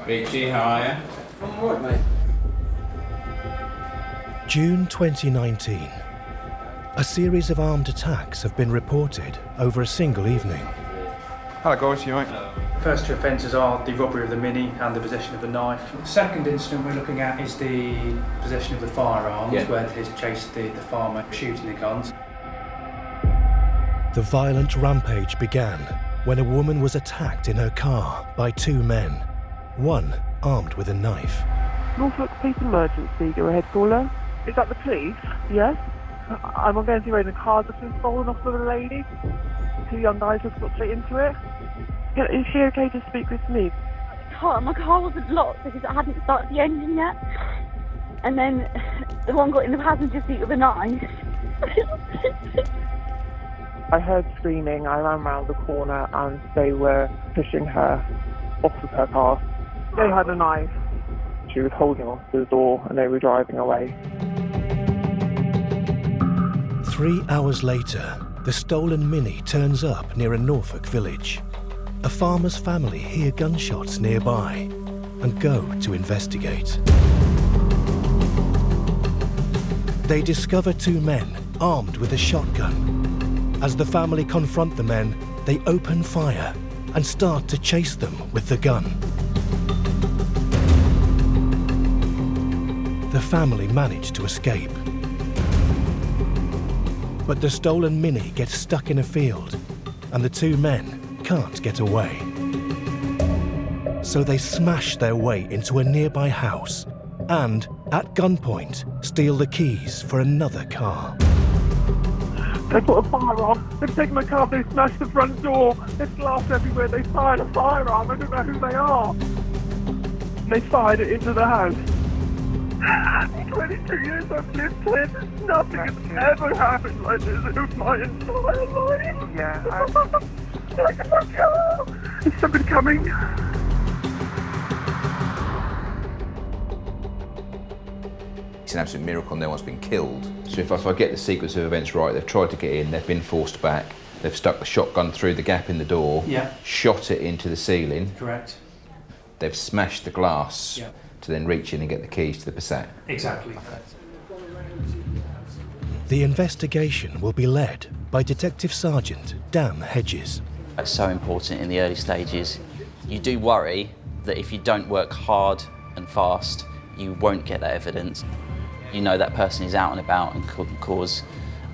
Richie, how are you? I'm alright, mate. June 2019. A series of armed attacks have been reported over a single evening. Hello guys, you right? First two offences are the robbery of the Mini and the possession of the knife. The second incident we're looking at is the possession of the firearms, where he's chased the farmer shooting the guns. The violent rampage began when a woman was attacked in her car by two men, one armed with a knife. Norfolk Police Emergency, go ahead caller. Is that the police? Yes. I'm on Guernsey Road and a car that's been stolen off of a lady. Two young guys just got straight into it. Is she okay to speak with me? My car wasn't locked because I hadn't started the engine yet. And then the one got in the passenger seat with a knife. I heard screaming, I ran round the corner and they were pushing her off of her car. They had a knife. She was holding onto the door and they were driving away. 3 hours later, the stolen Mini turns up near a Norfolk village. A farmer's family hear gunshots nearby and go to investigate. They discover two men armed with a shotgun. As the family confront the men, they open fire and start to chase them with the gun. The family manage to escape. But the stolen Mini gets stuck in a field and the two men can't get away. So they smash their way into a nearby house and, at gunpoint, steal the keys for another car. They put a firearm, they've taken my car, they smashed the front door, there's glass everywhere, they fired a firearm, I don't know who they are. And they fired it into the house. 22 years I've lived here, nothing has ever happened like this in my entire life. Yeah, Is somebody coming? It's an absolute miracle no one's been killed. So if I get the sequence of events right, they've tried to get in, they've been forced back, they've stuck the shotgun through the gap in the door, shot it into the ceiling. Correct. They've smashed the glass to then reach in and get the keys to the Passat. Exactly. The investigation will be led by Detective Sergeant Dan Hedges. It's so important in the early stages. You do worry that if you don't work hard and fast, you won't get that evidence. You know that person is out and about and could cause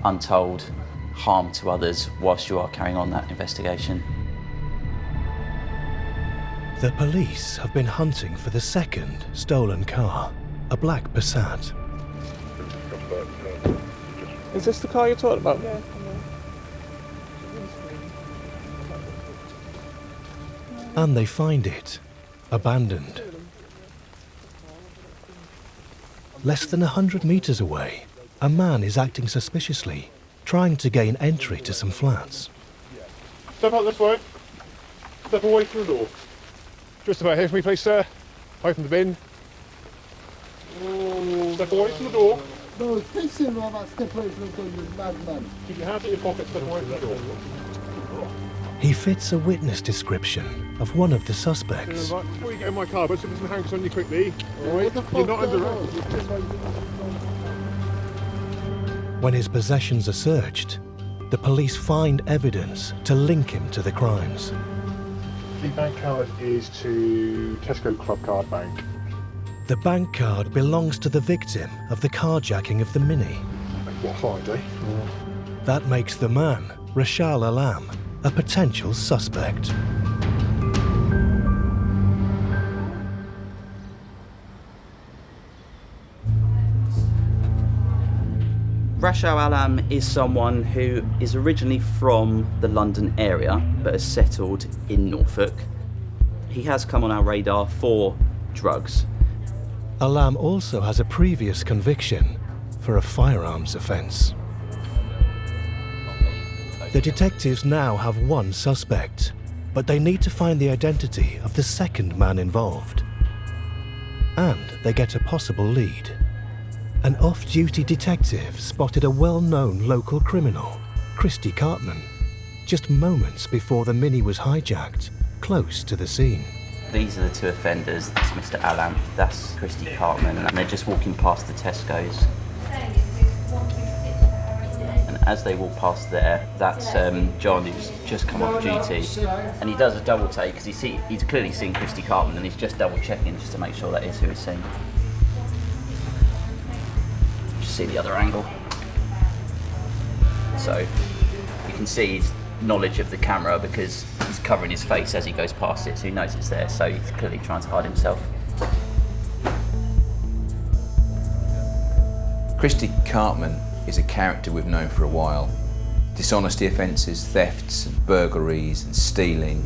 untold harm to others whilst you are carrying on that investigation. The police have been hunting for the second stolen car, a black Passat. Is this the car you're talking about? Yeah. And they find it, abandoned. Less than 100 metres away, a man is acting suspiciously, trying to gain entry to some flats. Step out this way. Step away from the door. Just about here for me, please, sir. Open the bin. Step away from the door. No, face him about step away from the door, you madman. Keep your hands in your pocket, step away from the door. He fits a witness description of one of the suspects. Before you get in my car, put some handcuffs on you quickly. All right? You're not under arrest. When his possessions are searched, the police find evidence to link him to the crimes. The bank card is to Tesco Club Card Bank. The bank card belongs to the victim of the carjacking of the Mini. What holiday? That makes the man, Rashal Alam, a potential suspect. Rashal Alam is someone who is originally from the London area but has settled in Norfolk. He has come on our radar for drugs. Alam also has a previous conviction for a firearms offence. The detectives now have one suspect, but they need to find the identity of the second man involved. And they get a possible lead. An off-duty detective spotted a well-known local criminal, Christy Cartman, just moments before the Mini was hijacked. close to the scene. These are the two offenders. That's Mr. Alam, that's Christy Cartman, and they're just walking past the Tesco's. And as they walk past there, that's John, who's just come off duty, and he does a double take because he's clearly seen Christy Cartman, and he's just double checking just to make sure that is who he's seen. Just see the other angle. So you can see his knowledge of the camera because he's covering his face as he goes past it, so he knows it's there, so he's clearly trying to hide himself. Christy Cartman is a character we've known for a while. Dishonesty offences, thefts and burglaries and stealing.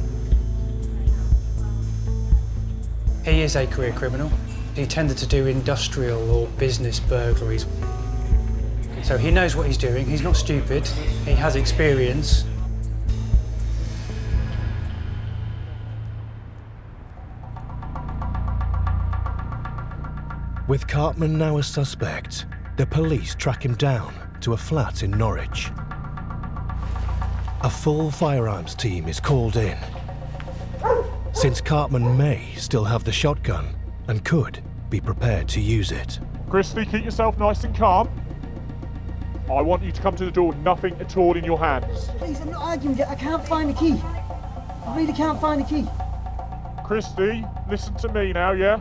He is a career criminal. He tended to do industrial or business burglaries. So he knows what he's doing, he's not stupid, he has experience. With Cartman now a suspect, the police track him down to a flat in Norwich. A full firearms team is called in, since Cartman may still have the shotgun and could be prepared to use it. Christy, keep yourself nice and calm. I want you to come to the door with nothing at all in your hands. Please, I'm not arguing. I can't find the key. I really can't find the key. Christy, listen to me now, yeah?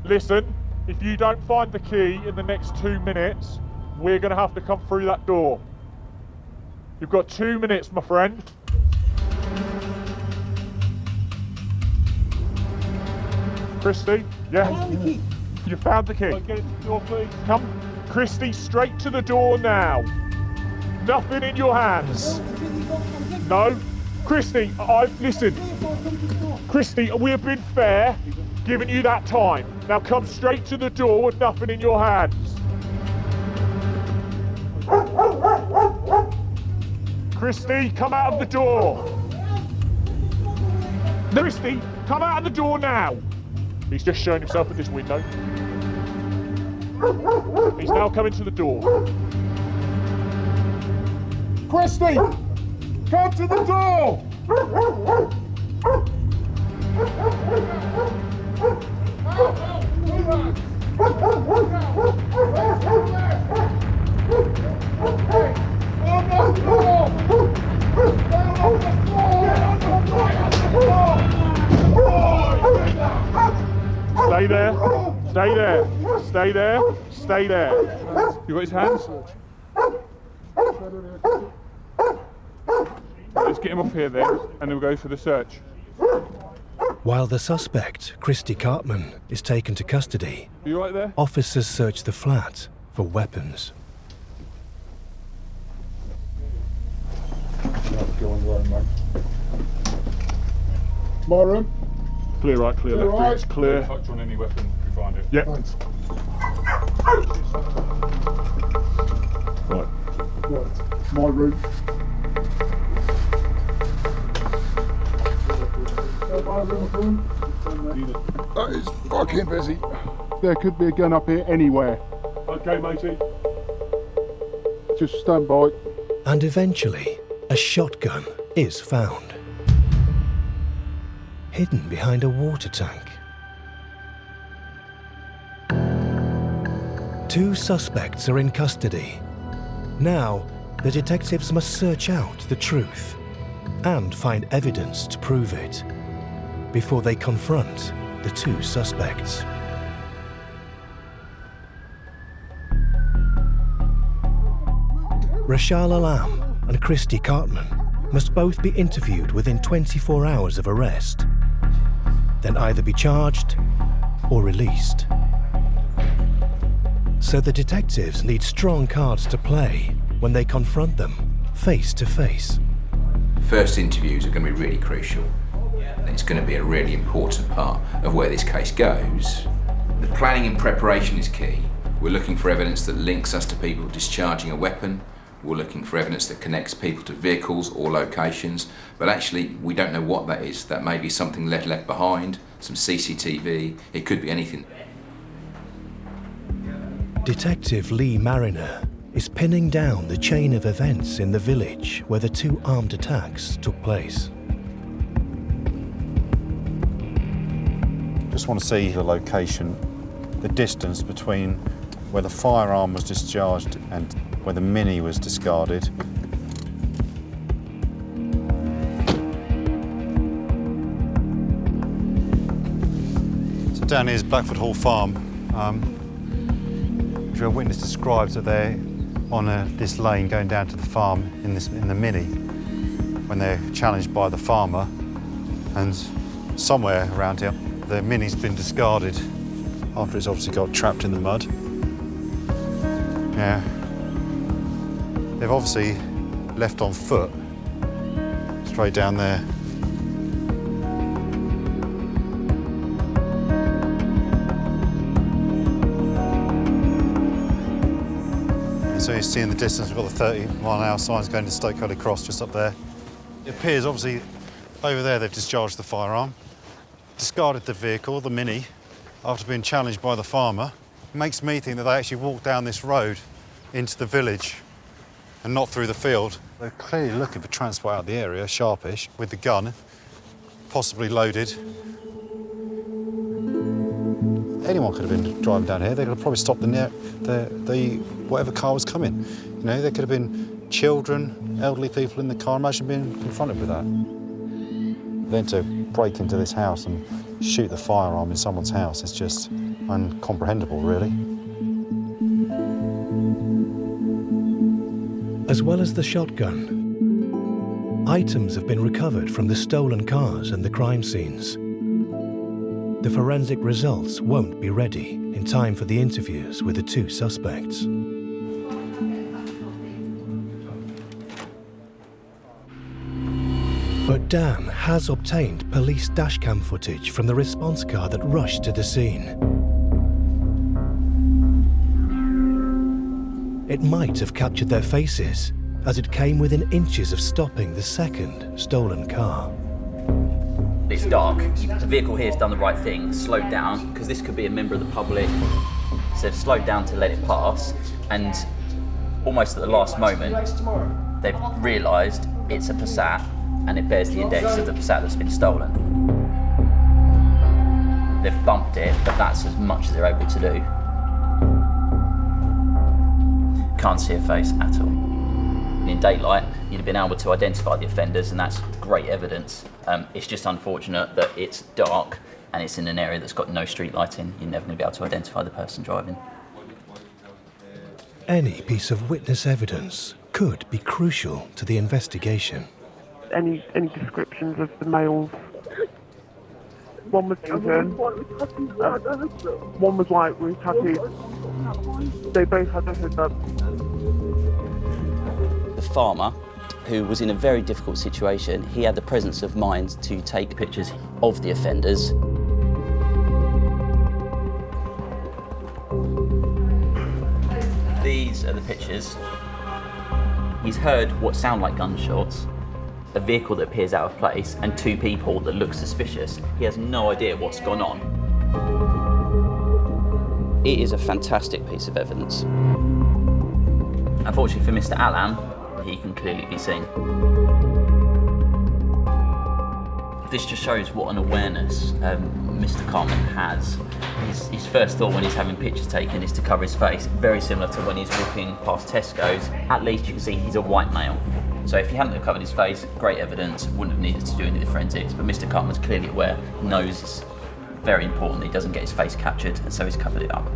Listen, if you don't find the key in the next 2 minutes, we're going to have to come through that door. You've got 2 minutes, my friend. Christy, yeah? I found the key. You found the key? Get it to the door, please. Come, Christy, straight to the door now. Nothing in your hands. No? Christy, listen. Christy, we have been fair, giving you that time. Now come straight to the door with nothing in your hands. Christy, come out of the door. Christy, come out of the door now. He's just showing himself at this window. He's now coming to the door. Christy, come to the door. Stay there, stay there, stay there, stay there. You got his hands? Let's get him off here then, and then we'll go for the search. While the suspect, Christy Cartman, is taken to custody, You right there? officers search the flat for weapons. Go on your own, mate. My room. Clear right, clear left. Right. It's clear. Don't touch on any weapon if you find it. Yeah. Right. Right. Right. My room. That is fucking busy. There could be a gun up here anywhere. Okay, matey. Just stand by. And eventually, a shotgun is found, hidden behind a water tank. 2 suspects are in custody. Now, the detectives must search out the truth and find evidence to prove it before they confront the 2 suspects. Rashal Alam and Christy Cartman must both be interviewed within 24 hours of arrest, then either be charged or released. So the detectives need strong cards to play when they confront them face to face. First interviews are going to be really crucial. It's going to be a really important part of where this case goes. The planning and preparation is key. We're looking for evidence that links us to people discharging a weapon. We're looking for evidence that connects people to vehicles or locations, but actually we don't know what that is. That may be something left behind, some CCTV, it could be anything. Detective Lee Mariner is pinning down the chain of events in the village where the 2 armed attacks took place. just want to see the location, the distance between where the firearm was discharged and where the Mini was discarded. So down here is Blackford Hall Farm, which a witness describes that they're on this lane going down to the farm in the Mini when they're challenged by the farmer, and somewhere around here the Mini's been discarded after it's obviously got trapped in the mud. Yeah. They've obviously left on foot, straight down there. So you see in the distance, we've got the 30-mile-an-hour signs going to Stoke Holy Cross just up there. It appears, obviously, over there they've discharged the firearm, discarded the vehicle, the Mini, after being challenged by the farmer. It makes me think that they actually walked down this road into the village and not through the field. They're clearly looking for transport out of the area, sharpish, with the gun, possibly loaded. Anyone could have been driving down here. They could have probably stopped the whatever car was coming. You know, there could have been children, elderly people in the car. Imagine being confronted with that. Then to break into this house and shoot the firearm in someone's house is just incomprehensible, really. As well as the shotgun, items have been recovered from the stolen cars and the crime scenes. The forensic results won't be ready in time for the interviews with the two suspects. But Dan has obtained police dashcam footage from the response car that rushed to the scene. It might have captured their faces, as it came within inches of stopping the second stolen car. It's dark. The vehicle here has done the right thing, slowed down, because this could be a member of the public. So they've slowed down to let it pass, and almost at the last moment, they've realised it's a Passat, and it bears the index of the Passat that's been stolen. They've bumped it, but that's as much as they're able to do. Can't see a face at all. In daylight, you'd have been able to identify the offenders, and that's great evidence. It's just unfortunate that it's dark and it's in an area that's got no street lighting. You're never going to be able to identify the person driving. Any piece of witness evidence could be crucial to the investigation. Any descriptions of the males? One was Indian, one was white with tattoos. They both had their hood up. The farmer, who was in a very difficult situation, he had the presence of mind to take pictures of the offenders. These are the pictures. He's heard what sound like gunshots, a vehicle that appears out of place, and two people that look suspicious. He has no idea what's gone on. It is a fantastic piece of evidence. Unfortunately for Mr. Alam, he can clearly be seen. This just shows what an awareness Mr. Cartman has. His first thought when he's having pictures taken is to cover his face, very similar to when he's walking past Tesco's. At least you can see he's a white male. So if he hadn't have covered his face, great evidence, wouldn't have needed to do any of the forensics, but Mr. Cartman's clearly aware, knows it's very important that he doesn't get his face captured, and so he's covered it up.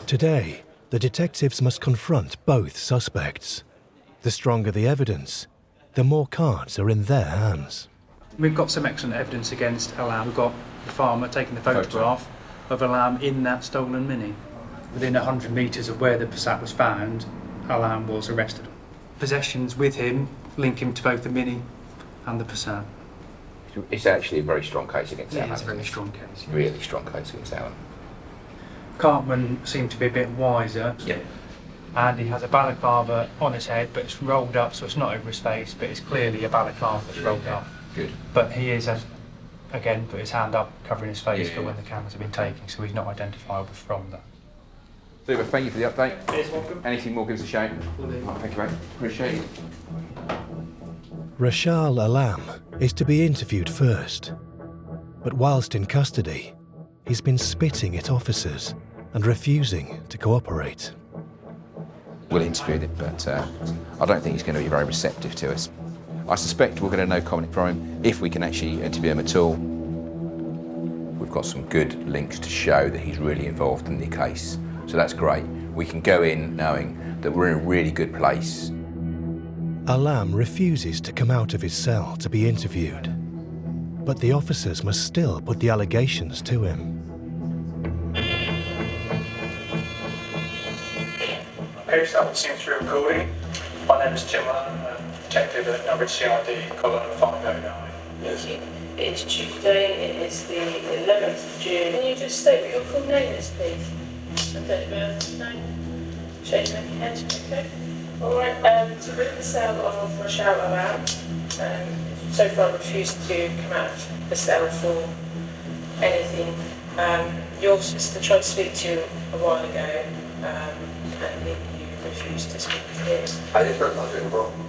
Today, the detectives must confront both suspects. The stronger the evidence, the more cards are in their hands. We've got some excellent evidence against Alam. We've got the farmer taking the photograph of Alam in that stolen Mini. Within 100 metres of where the Passat was found, Alam was arrested. Possessions with him link him to both the Mini and the Passat. It's actually a very strong case against Alan. It's a very strong case. Yeah. Really strong case against Alan. Cartman seemed to be a bit wiser. Yeah. And he has a balaclava on his head, but it's rolled up, so it's not over his face, but it's clearly a balaclava that's rolled up. Good. But he is, again, put his hand up, covering his face for when the cameras have been taken, so he's not identifiable from that. Super, thank you for the update. Cheers, welcome. Anything more, give us a shout. Will do. Right, thank you, mate. Appreciate it. Rashal Alam is to be interviewed first. But whilst in custody, he's been spitting at officers and refusing to cooperate. We'll interview him, but I don't think he's going to be very receptive to us. I suspect we're going to know comment from him if we can actually interview him at all. We've got some good links to show that he's really involved in the case, so that's great. We can go in knowing that we're in a really good place. Alam refuses to come out of his cell to be interviewed, but the officers must still put the allegations to him. Post that was seen through recording. My name is Tim Allen, detective at Norwich CID, column 509. Yes. It's Tuesday, it is the 11th of June. Can you just state what your full name is, please? And date of birth? No? Shaking of your head, okay. Alright, so we're in the cell of Rashal Alam. So far refused to come out of the cell for anything. Your sister tried to speak to you a while ago, and you refused to speak with him. I didn't know anything wrong.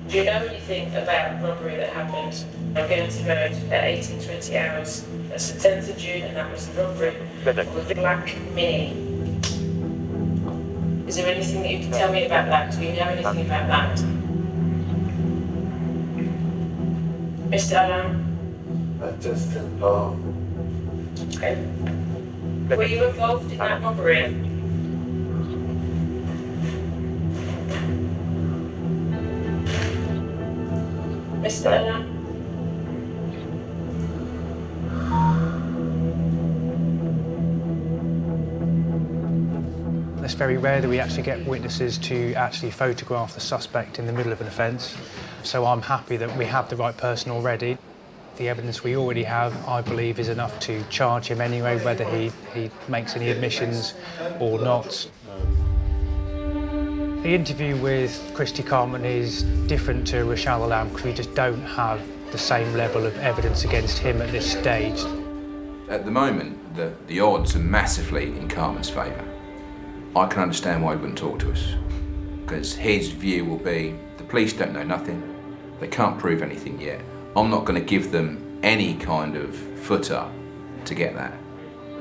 Do you know anything about the robbery that happened? I'm going to Road at 1820 hours. That's the 10th of June, and that was the robbery of the black Mini. Is there anything that you can tell me about that? Do you know anything about that? Mr. Alam? I just didn't know. Okay. Were you involved in that robbery? Mr. Alam? It's very rare that we actually get witnesses to actually photograph the suspect in the middle of an offence, so I'm happy that we have the right person already. The evidence we already have, I believe, is enough to charge him anyway, whether he makes any admissions or not. The interview with Christy Cartman is different to Rashal Alam because we just don't have the same level of evidence against him at this stage. At the moment, the odds are massively in Cartman's favour. I can understand why he wouldn't talk to us, because his view will be, the police don't know nothing, they can't prove anything yet. I'm not going to give them any kind of footer to get that.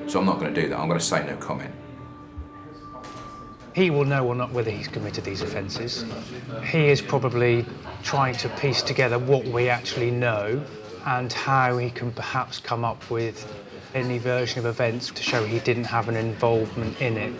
So I'm not going to do that, I'm going to say no comment. He will know or not whether he's committed these offences. He is probably trying to piece together what we actually know and how he can perhaps come up with any version of events to show he didn't have an involvement in it.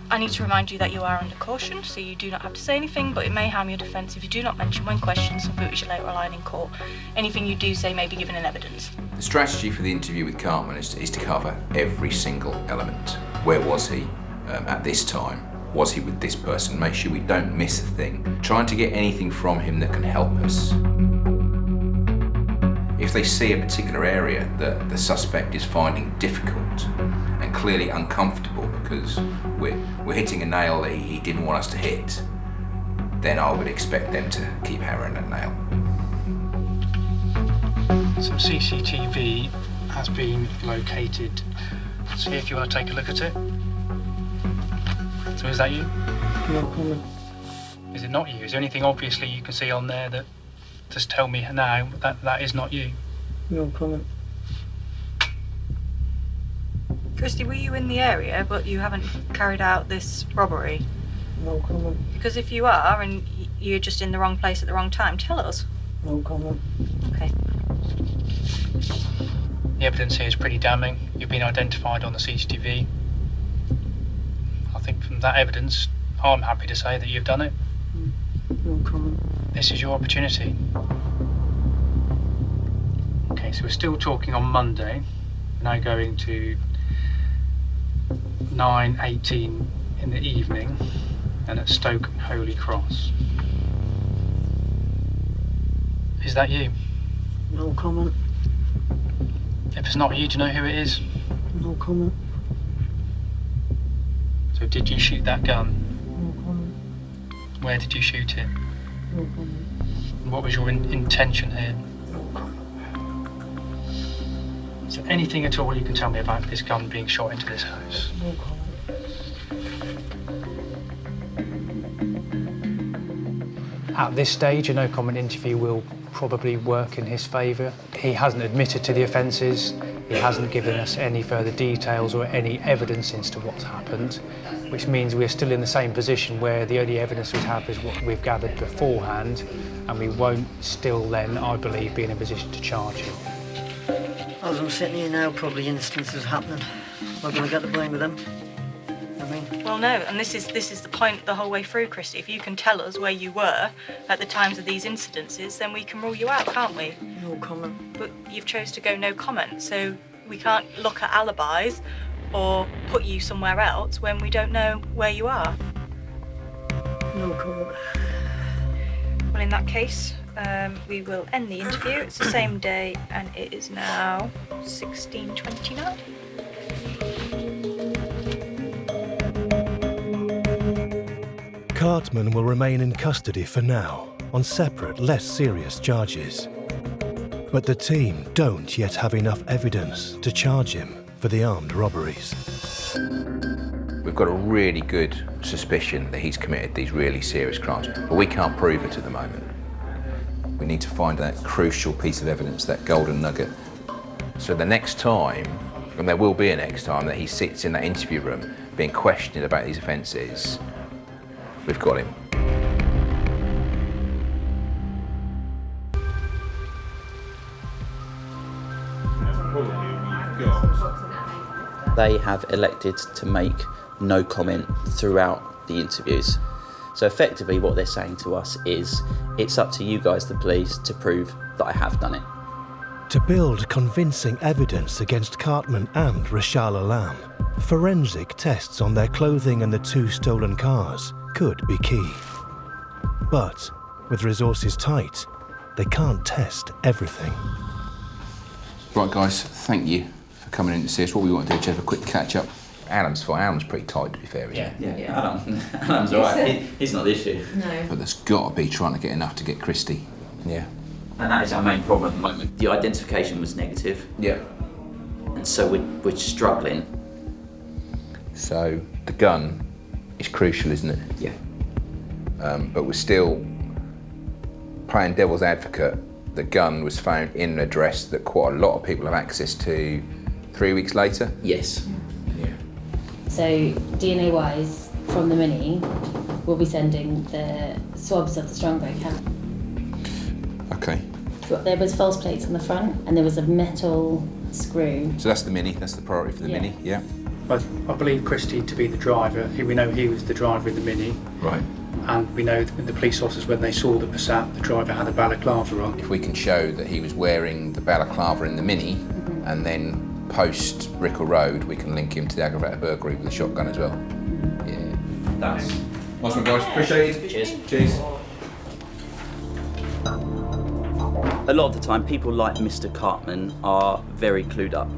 I need to remind you that you are under caution, so you do not have to say anything, but it may harm your defence if you do not mention when questioned, so which you later relying in court. Anything you do say may be given in evidence. The strategy for the interview with Cartman is to cover every single element. Where was he at this time? Was he with this person? Make sure we don't miss a thing. Trying to get anything from him that can help us. If they see a particular area that the suspect is finding difficult and clearly uncomfortable because we're hitting a nail that he didn't want us to hit, then I would expect them to keep hammering that nail. Some CCTV has been located. See if you want to take a look at it. So is that you? No comment. Is it not you? Is there anything obviously you can see on there that just tell me now that is not you? No comment. Christy, were you in the area, but you haven't carried out this robbery? No comment. Because if you are, and you're just in the wrong place at the wrong time, tell us. No comment. Okay. The evidence here is pretty damning. You've been identified on the CCTV. I think from that evidence, I'm happy to say that you've done it. No comment. This is your opportunity. Okay, so we're still talking on Monday. We're now going to 9:18 in the evening and at Stoke Holy Cross. Is that you? No comment. If it's not you, do you know who it is? No comment. So did you shoot that gun? No comment. Where did you shoot it? No comment. And what was your intention here? No comment. So anything at all you can tell me about this gun being shot into this house? At this stage, a no comment interview will probably work in his favour. He hasn't admitted to the offences. He hasn't given us any further details or any evidence as to what's happened, which means we're still in the same position where the only evidence we have is what we've gathered beforehand, and we won't still then, I believe, be in a position to charge him. As I'm sitting here now, probably instances happening. I'm not going to get the blame of them. Well, no, and this is the point the whole way through, Christy. If you can tell us where you were at the times of these incidences, then we can rule you out, can't we? No comment. But you've chose to go no comment, so we can't look at alibis or put you somewhere else when we don't know where you are. No comment. Well, in that case, we will end the interview. It's the same day, and it is now 16:29. Cartman will remain in custody for now on separate, less serious charges. But the team don't yet have enough evidence to charge him for the armed robberies. We've got a really good suspicion that he's committed these really serious crimes, but we can't prove it at the moment. We need to find that crucial piece of evidence, that golden nugget. So the next time, and there will be a next time, that he sits in that interview room being questioned about these offences, we've got him. They have elected to make no comment throughout the interviews. So effectively what they're saying to us is, it's up to you guys, the police, to prove that I have done it. To build convincing evidence against Cartman and Rashal Alam, forensic tests on their clothing and the 2 stolen cars could be key. But with resources tight, they can't test everything. Right, guys, thank you for coming in to see us. What we want to do is have a quick catch-up. Alan's fine. Alan's pretty tight, to be fair, isn't he? Yeah, Alan's all right. He's not the issue. No. But there's got to be trying to get enough to get Christy. Yeah. And that is our main problem at the moment. The identification was negative. Yeah. And so we're struggling. So the gun is crucial, isn't it? Yeah. But we're still playing devil's advocate. The gun was found in an address that quite a lot of people have access to 3 weeks later. Yes. Yeah. So DNA-wise, from the Mini, we'll be sending the swabs of the Strongbow cat. Okay. There was false plates on the front, and there was a metal screw. So that's the Mini. That's the priority for the Mini. Yeah. I believe Christy to be the driver. We know he was the driver of the Mini. Right. And we know that the police officers, when they saw the Passat, the driver had a balaclava on. If we can show that he was wearing the balaclava in the Mini, and then post Rickle Road, we can link him to the aggravated burglary with a shotgun as well. Yeah. Thanks. Nice one, guys. Appreciate it. Cheers. Cheers. A lot of the time, people like Mr. Cartman are very clued up.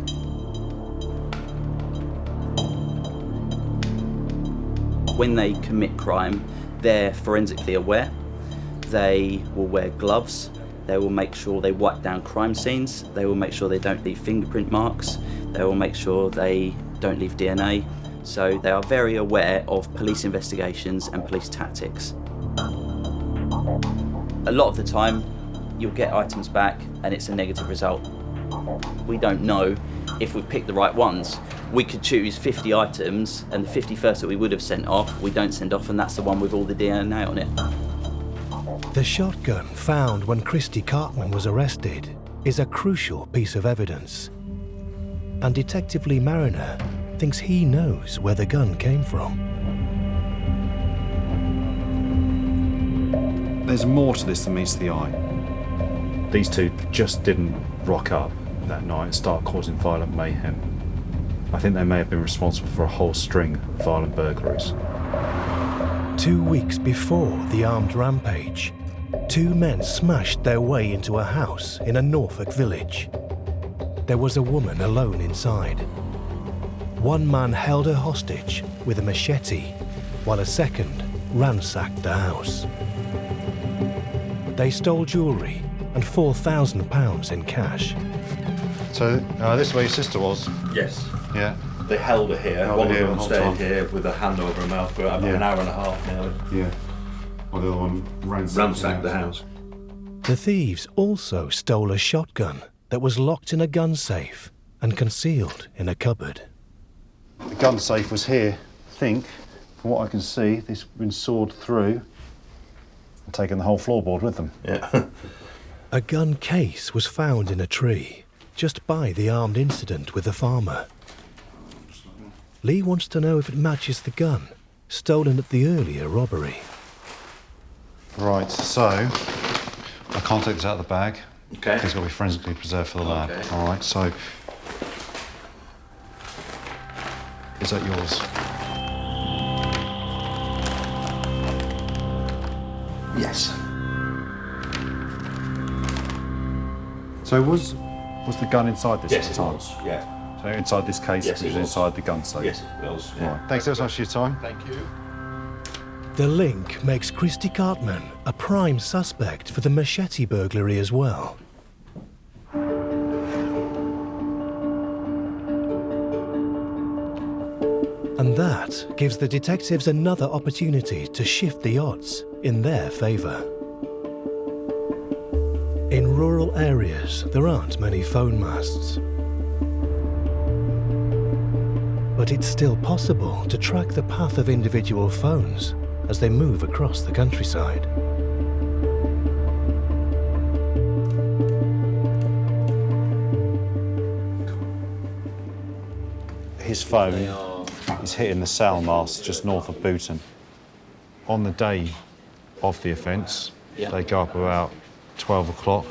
When they commit crime, they're forensically aware. They will wear gloves. They will make sure they wipe down crime scenes. They will make sure they don't leave fingerprint marks. They will make sure they don't leave DNA. So they are very aware of police investigations and police tactics. A lot of the time, you'll get items back and it's a negative result. We don't know if we've picked the right ones. We could choose 50 items and the 51st that we would have sent off, we don't send off, and that's the one with all the DNA on it. The shotgun found when Christy Cartman was arrested is a crucial piece of evidence. And Detective Lee Mariner thinks he knows where the gun came from. There's more to this than meets the eye. These two just didn't rock up that night and start causing violent mayhem. I think they may have been responsible for a whole string of violent burglaries. 2 weeks before the armed rampage, 2 men smashed their way into a house in a Norfolk village. There was a woman alone inside. One man held her hostage with a machete, while a second ransacked the house. They stole jewellery and £4,000 in cash. So this is where your sister was? Yes. Yeah. They held her here. Held One her of here them the whole stayed time. here with a hand over her mouth for about an hour and a half now. Yeah. Well, the other one ransacked the house. The thieves also stole a shotgun that was locked in a gun safe and concealed in a cupboard. The gun safe was here. I think, from what I can see, this has been sawed through and taken the whole floorboard with them. Yeah. A gun case was found in a tree just by the armed incident with the farmer. Lee wants to know if it matches the gun stolen at the earlier robbery. Right, so I can't take this out of the bag. Okay. It's got to be forensically preserved for the lab. Okay. All right, so is that yours? Yes. So was the gun inside this? Yes, at the time? it was. Yeah. So inside this case, Yes, it was inside the gun safe. Yes, it was. Yeah. Right. Thanks so much for your time. Thank you. The link makes Christy Cartman a prime suspect for the machete burglary as well. And that gives the detectives another opportunity to shift the odds in their favour. In rural areas, there aren't many phone masts. But it's still possible to track the path of individual phones as they move across the countryside. His phone is hitting the sail mast just north of Booton. On the day of the offence, they go up about 12 o'clock.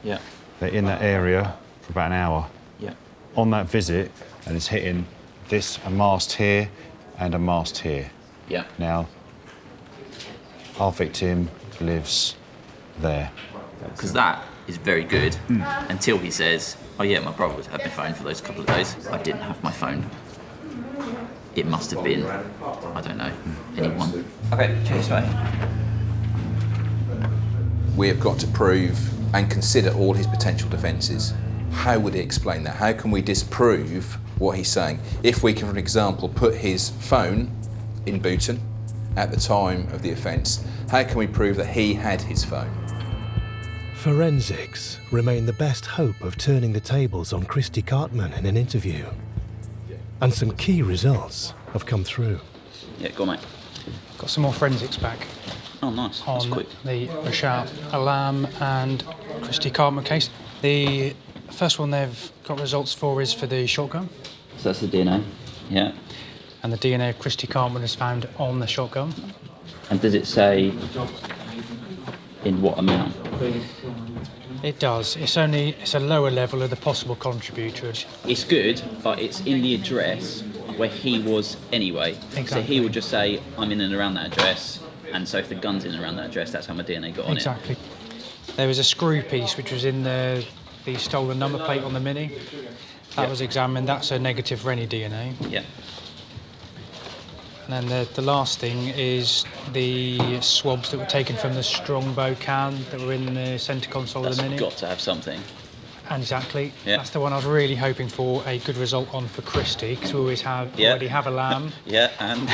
Yeah. They're in that area for about an hour. Yeah. On that visit, and it's hitting a mast here and a mast here. Yeah. Now, our victim lives there. Because that is very good until he says, oh yeah, my brother had my phone for those couple of days. I didn't have my phone. It must have been, I don't know, anyone. Okay, cheers, mate. We have got to prove and consider all his potential defences. How would he explain that? How can we disprove what he's saying? If we can, for example, put his phone in Booton at the time of the offence, how can we prove that he had his phone? Forensics remain the best hope of turning the tables on Christy Cartman in an interview. And some key results have come through. Yeah, go on, mate. Got some more forensics back. Oh, nice. That's On quick. the Rashad Alam and Christy Cartman case. The first one they've got results for is for the shotgun. So that's the DNA, yeah. And the DNA of Christy Cartman is found on the shotgun. And does it say in what amount? It does. It's a lower level of the possible contributors. It's good, but it's in the address where he was anyway. Exactly. So he would just say, I'm in and around that address, and so if the gun's in and around that address, that's how my DNA got on it. Exactly. There was a screw piece which was in the stolen number plate on the Mini. That was examined. That's a negative for any DNA. Yeah. And then the last thing is the swabs that were taken from the Strongbow can that were in the centre console of the Mini. That's got to have something. Exactly. Yeah. That's the one I was really hoping for a good result on for Christy, because we already have a lamb. Yeah, and?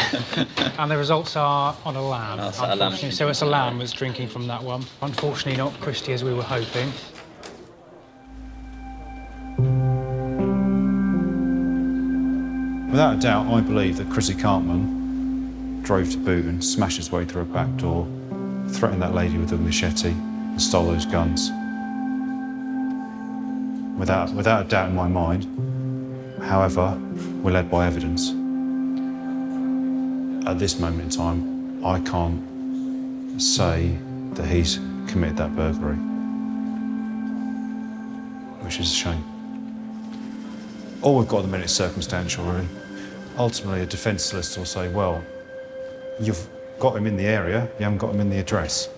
And the results are on a lamb, Oh, so a lamb. unfortunately. So it's a lamb that's drinking from that one. Unfortunately not Christy as we were hoping. Without a doubt, I believe that Chrissy Cartman drove to Booton, smashed his way through a back door, threatened that lady with a machete, and stole those guns. Without a doubt in my mind. However, we're led by evidence. At this moment in time, I can't say that he's committed that burglary, which is a shame. All we've got at the minute is circumstantial, really. Ultimately, a defence solicitor will say, well, you've got him in the area, you haven't got him in the address.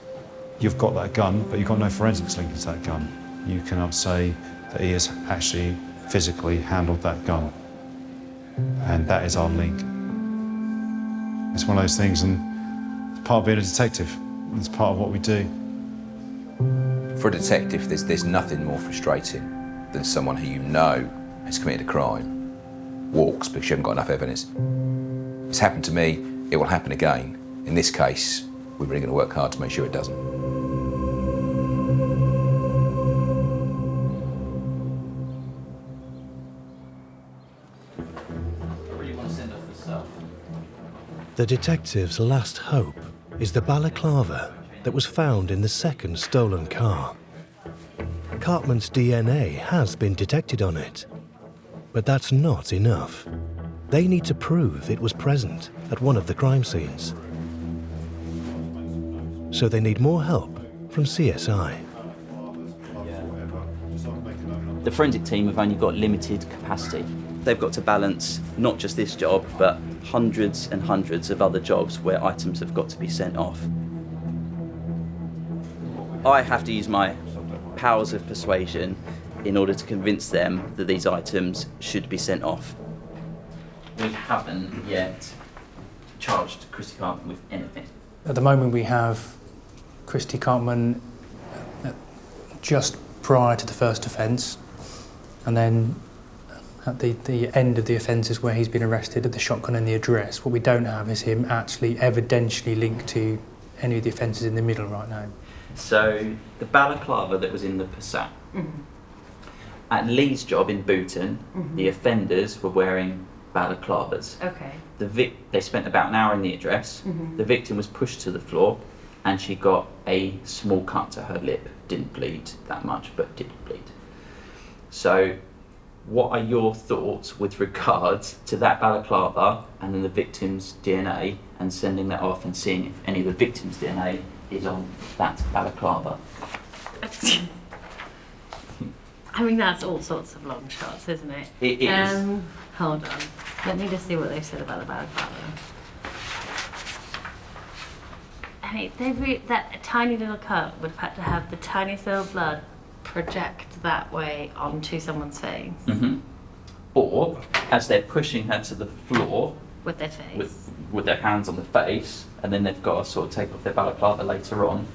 You've got that gun, but you've got no forensics linked to that gun. You cannot say that he has actually physically handled that gun. And that is our link. It's one of those things, and it's part of being a detective. It's part of what we do. For a detective, there's nothing more frustrating than someone who you know has committed a crime walks because you haven't got enough evidence. It's happened to me, it will happen again. In this case, we're really going to work hard to make sure it doesn't. The detectives' last hope is the balaclava that was found in the second stolen car. Cartman's DNA has been detected on it, but that's not enough. They need to prove it was present at one of the crime scenes. So they need more help from CSI. The forensic team have only got limited capacity. They've got to balance not just this job, but hundreds and hundreds of other jobs where items have got to be sent off. I have to use my powers of persuasion in order to convince them that these items should be sent off. We haven't yet charged Christy Cartman with anything. At the moment we have Christy Cartman just prior to the first offence, and then at the end of the offences where he's been arrested at the shotgun and the address. What we don't have is him actually evidentially linked to any of the offences in the middle right now. So the balaclava that was in the Passat. At Lee's job in Booton, the offenders were wearing balaclavas. Okay. They spent about an hour in the address. The victim was pushed to the floor and she got a small cut to her lip. Didn't bleed that much, but did bleed. So what are your thoughts with regards to that balaclava and then the victim's DNA and sending that off and seeing if any of the victim's DNA is on that balaclava? I mean, that's all sorts of long shots, isn't it? It is. Hold on. Let me just see what they've said about the balaclava. I mean, that tiny little cut would have had to have the tiniest little blood project that way onto someone's face. Or, as they're pushing her to the floor, With their face. With their hands on the face, and then they've got to sort of take off their balaclava later on.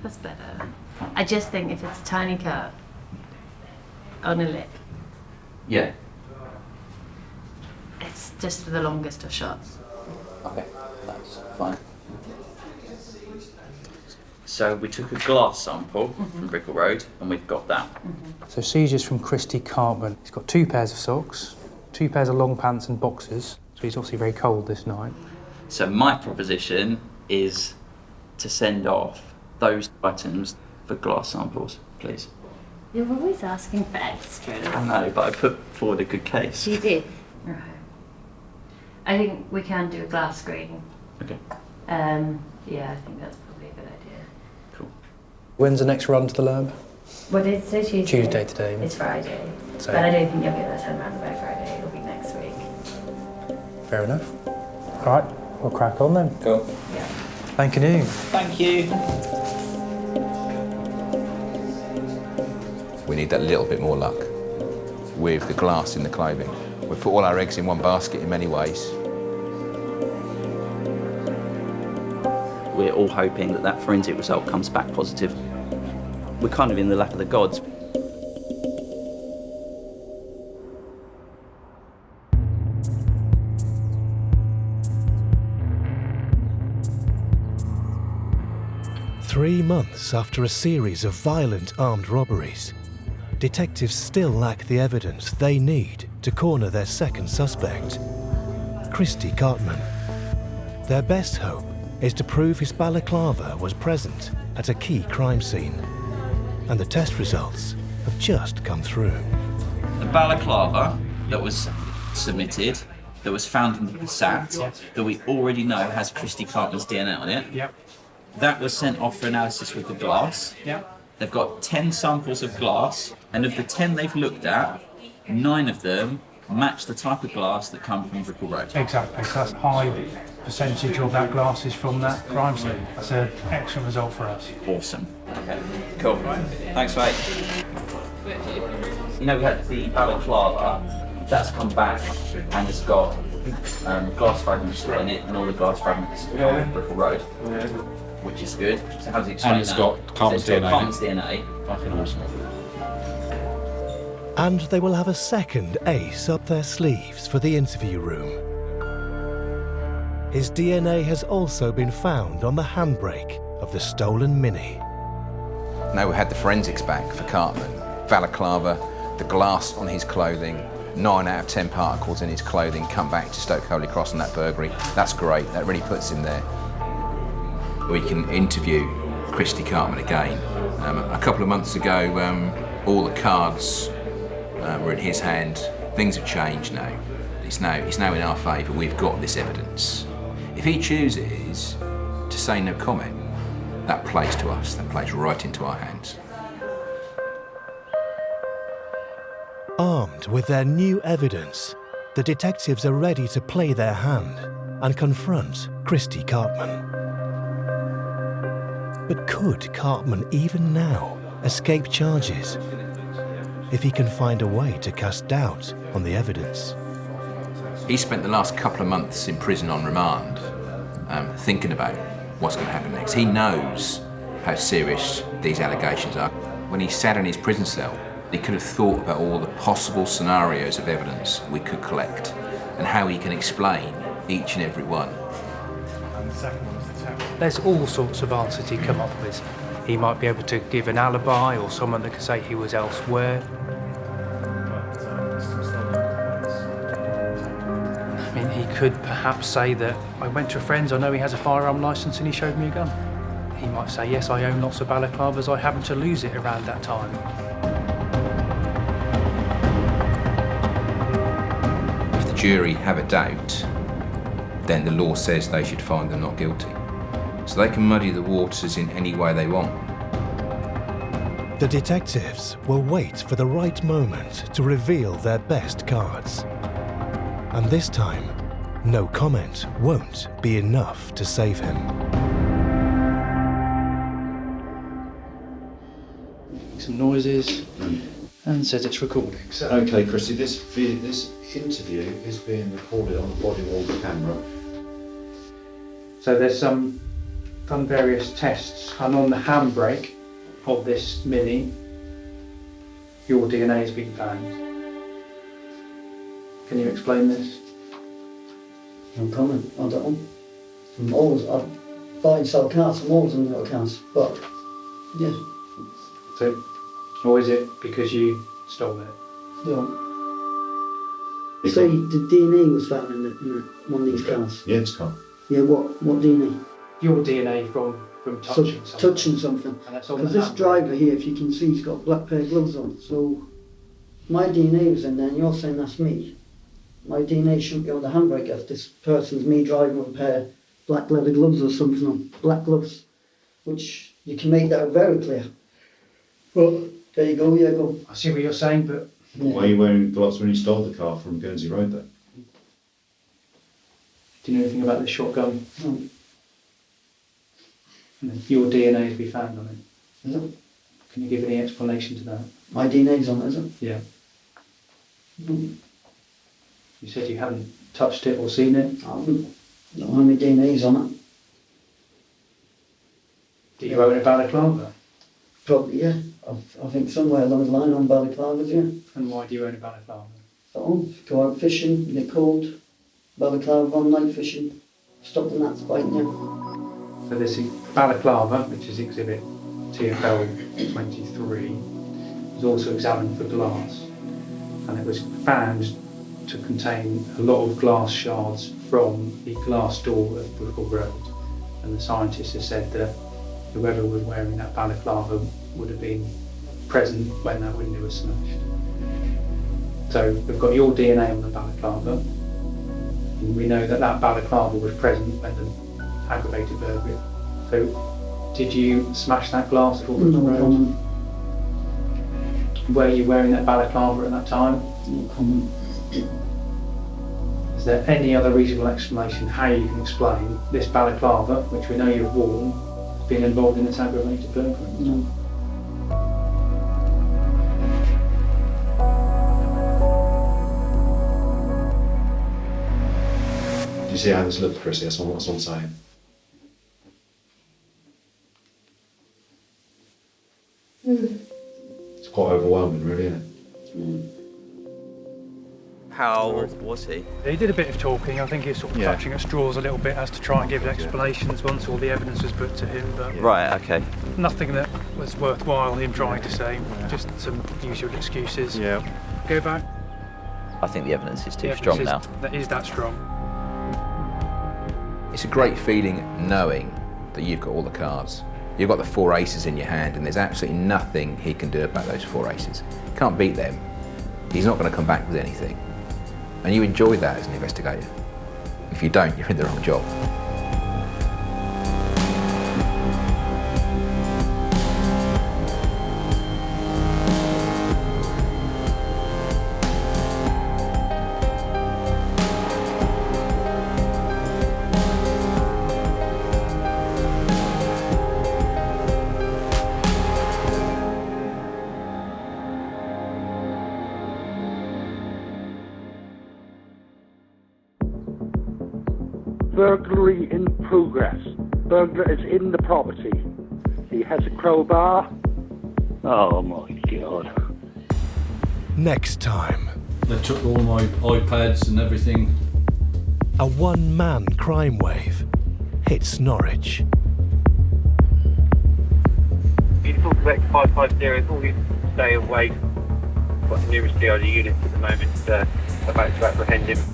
That's better. I just think if it's a tiny cut on a lip, Yeah. it's just the longest of shots. Okay, that's fine. So we took a glass sample from Brickell Road, and we've got that. So seizures from Christy Cartman. He's got 2 pairs of socks, 2 pairs of long pants and boxers, so he's obviously very cold this night. So my proposition is to send off those items for glass samples, please. You're always asking for extras. I know, but I put forward a good case. You did. Right. I think we can do a glass screen. Okay. Yeah, I think that's probably a good idea. Cool. When's the next run to the lab? What did it say? Tuesday? Tuesday today. It's Friday. So- But I don't think you'll get that turned around by Friday. It'll be next week. Fair enough. All right, we'll crack on then. Cool. Yeah. Thank you. Thank you. We need that little bit more luck with the glass in the clothing. We put all our eggs in one basket in many ways. We're all hoping that that forensic result comes back positive. We're kind of in the lap of the gods. Three months after a series of violent armed robberies, detectives still lack the evidence they need to corner their second suspect, Christy Cartman. Their best hope is to prove his balaclava was present at a key crime scene, and the test results have just come through. The balaclava that was submitted, that was found in the Passat, that we already know has Christy Cartman's DNA on it. Yep. That was sent off for analysis with the glass. Yep. They've got 10 samples of glass, and of the 10 they've looked at, 9 of them match the type of glass that come from Brickell Road. Exactly, so that's a high percentage of that glass is from that crime scene. That's an excellent result for us. Awesome. Okay, cool. Thanks, mate. You know, we had the balaclava, that's come back and it's got glass fragments still in it, and all the glass fragments are from Brickell Road, which is good. So how does it explain And it's that? got Cartman's So it's got DNA. Cartman's DNA. Fucking awesome. And they will have a second ace up their sleeves for the interview room. His DNA has also been found on the handbrake of the stolen Mini. Now we had the forensics back for Cartman. Balaclava, the glass on his clothing, 9 out of 10 particles in his clothing come back to Stoke Holy Cross on that burglary. That's great, that really puts him there. We can interview Christy Cartman again. A couple of months ago, all the cards were in his hand. Things have changed now. It's now in our favour. We've got this evidence. If he chooses to say no comment, that plays to us, that plays right into our hands. Armed with their new evidence, the detectives are ready to play their hand and confront Christy Cartman. But could Cartman even now escape charges if he can find a way to cast doubt on the evidence? He spent the last couple of months in prison on remand, thinking about what's going to happen next. He knows how serious these allegations are. When he sat in his prison cell, he could have thought about all the possible scenarios of evidence we could collect and how he can explain each and every one. There's all sorts of answers he'd come up with. He might be able to give an alibi or someone that could say he was elsewhere. I mean, he could perhaps say that I went to a friend's, I know he has a firearm licence and he showed me a gun. He might say, yes, I own lots of balaclavas, I happened to lose it around that time. If the jury have a doubt, then the law says they should find them not guilty. So they can muddy the waters in any way they want. The detectives will wait for the right moment to reveal their best cards. And this time, no comment won't be enough to save him. Some noises and says it's recording. So. Okay, Christy, this interview is being recorded on the body-worn camera. So there's done various tests, and on the handbrake of this Mini, your DNA has been found. Can you explain this? No comment, I don't know. I buy and sell cars, I'm always on little cars, but yeah. So, or is it because you stole it? Yeah. So the DNA was found in one of these cars? Yeah, it's car. Yeah, what DNA? Your DNA from touching something. Touching something. Because this driver here, if you can see, he's got a black pair of gloves on. So my DNA was in there, and you're saying that's me. My DNA shouldn't be on the handbrake if this person's me driving with a pair of black leather gloves or something on. Black gloves. Which you can make that very clear. But there you go, yeah, go. I see what you're saying, but... Yeah. Why are you wearing gloves when you stole the car from Guernsey Road then? Do you know anything about this shotgun? No. And then your DNA has been found on it. Is it? Can you give any explanation to that? My DNA's on it, is it? Yeah. No. You said you haven't touched it or seen it? I don't know how many DNA's on it. Do you own a balaclava? Probably, yeah. I think somewhere along the line on balaclavas, yeah. And why do you own a balaclava? Go out fishing, get cold, balaclava on night fishing, stop the gnats biting you. So this balaclava, which is exhibit TFL 23, was also examined for glass, and it was found to contain a lot of glass shards from the glass door at Brooklyn Road, and the scientists have said that whoever was wearing that balaclava would have been present when that window was smashed. So we've got your DNA on the balaclava, and we know that that balaclava was present when the aggravated burglary. So did you smash that glass at Brooklyn Road? Were you wearing that balaclava at that time? No comment. Is there any other reasonable explanation how you can explain this balaclava, which we know you've worn, being involved in this aggravated burglary? No. Do you see how this looks, Chrissy? That's what I'm saying. It's quite overwhelming, really, isn't it? How was he? He did a bit of talking. I think he was sort of clutching at straws a little bit as to try and give explanations once all the evidence was put to him. But Right, okay. nothing that was worthwhile him trying to say. Just some usual excuses. Yeah. Go back. I think the evidence is too The strong evidence now. is that strong. It's a great feeling knowing that you've got all the cards. You've got the 4 aces in your hand and there's absolutely nothing he can do about those 4 aces. You can't beat them. He's not going to come back with anything. And you enjoy that as an investigator. If you don't, you're in the wrong job. Burglary in progress. Burglar is in the property. He has a crowbar. Oh my God. Next time. They took all my iPads and everything. A one-man crime wave hits Norwich. Beautiful Quebec 550, all you stay away. Got the nearest DRG units at the moment about to apprehend him.